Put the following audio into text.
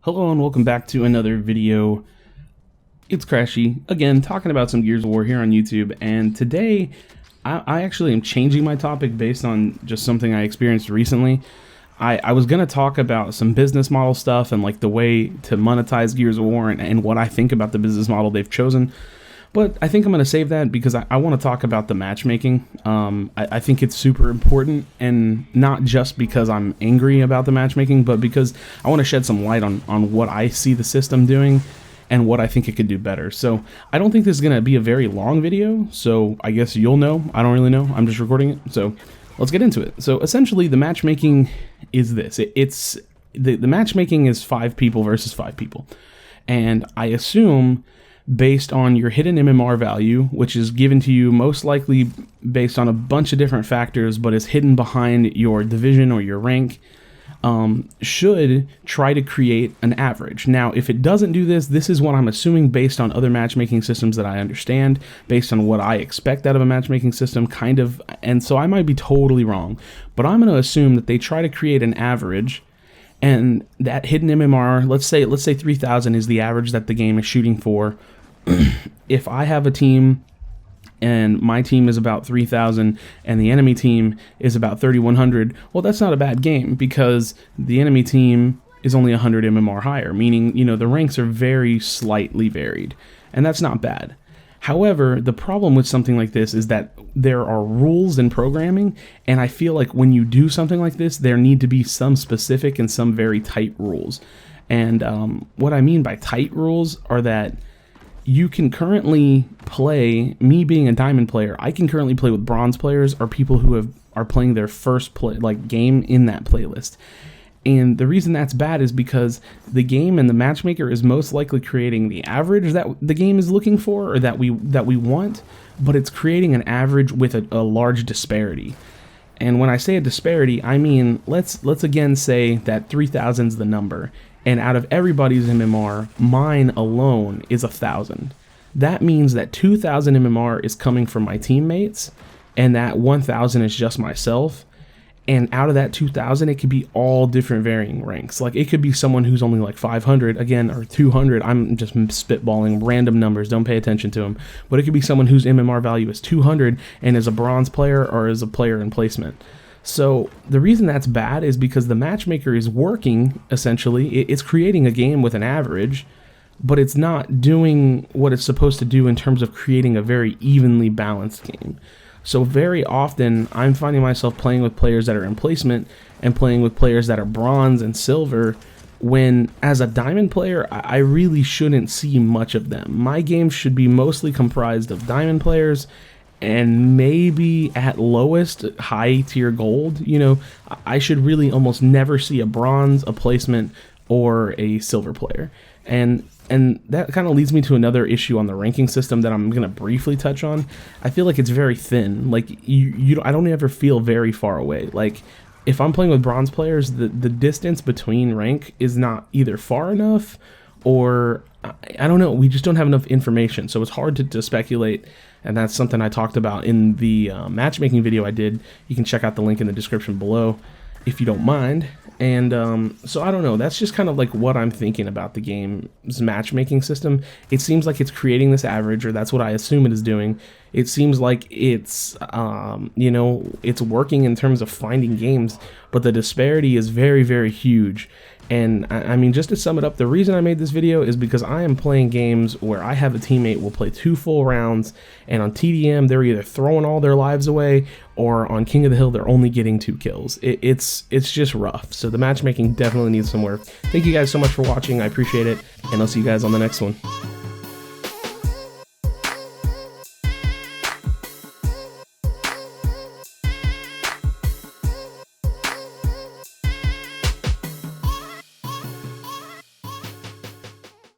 Hello and welcome back to another video. It's Crashy, again, talking about some Gears of War here on YouTube, and today I actually am changing my topic based on just something I experienced recently. I was going to talk about some business model stuff and like the way to monetize Gears of War and what I think about the business model they've chosen, but I think I'm going to save that because I want to talk about the matchmaking. I think it's super important, and not just because I'm angry about the matchmaking, but because I want to shed some light on what I see the system doing and what I think it could do better. So I don't think this is going to be a very long video, so I guess you'll know. I don't really know. I'm just recording it. So let's get into it. So essentially the matchmaking is this. The matchmaking is 5 people versus 5 people. And I assume based on your hidden MMR value, which is given to you most likely based on a bunch of different factors, but is hidden behind your division or your rank, should try to create an average. Now, if it doesn't do this, this is what I'm assuming based on other matchmaking systems that I understand, based on what I expect out of a matchmaking system, kind of, and so I might be totally wrong, but I'm going to assume that they try to create an average, and that hidden MMR, let's say 3,000 is the average that the game is shooting for. If I have a team and my team is about 3,000 and the enemy team is about 3,100, well, that's not a bad game because the enemy team is only 100 MMR higher, meaning, you know, the ranks are very slightly varied, and that's not bad. However, the problem with something like this is that there are rules in programming, and I feel like when you do something like this, there need to be some specific and some very tight rules. And what I mean by tight rules are that you can currently play, me being a diamond player, I can currently play with bronze players or people who are playing their first game in that playlist. And the reason that's bad is because the game and the matchmaker is most likely creating the average that the game is looking for, or that we want, but it's creating an average with a large disparity. And when I say a disparity, I mean, let's again say that 3,000 is the number, and out of everybody's MMR, mine alone is 1,000. That means that 2,000 MMR is coming from my teammates, and that 1,000 is just myself. And out of that 2,000, it could be all different varying ranks. Like, it could be someone who's only like 500, again, or 200. I'm just spitballing random numbers. Don't pay attention to them. But it could be someone whose MMR value is 200 and is a bronze player or is a player in placement. So the reason that's bad is because the matchmaker is working, essentially. It's creating a game with an average, but it's not doing what it's supposed to do in terms of creating a very evenly balanced game. So very often, I'm finding myself playing with players that are in placement and playing with players that are bronze and silver, when as a diamond player, I really shouldn't see much of them. My game should be mostly comprised of diamond players, and maybe at lowest, high tier gold. You know, I should really almost never see a bronze, a placement, or a silver player. And that kind of leads me to another issue on the ranking system that I'm going to briefly touch on. I feel like it's very thin. Like, I don't ever feel very far away. Like, if I'm playing with bronze players, the distance between rank is not either far enough, or I don't know, we just don't have enough information. So it's hard to speculate, and that's something I talked about in the matchmaking video I did. You can check out the link in the description below if you don't mind. And so I don't know, that's just kind of like what I'm thinking about the game's matchmaking system. It seems like it's creating this average, or that's what I assume it is doing. It seems like it's, you know, it's working in terms of finding games, but the disparity is very, very huge. And I mean, just to sum it up, the reason I made this video is because I am playing games where I have a teammate will play 2 full rounds, and on TDM they're either throwing all their lives away, or on King of the Hill they're only getting 2 kills. It's just rough. So the matchmaking definitely needs some work. Thank you guys so much for watching. I appreciate it, and I'll see you guys on the next one.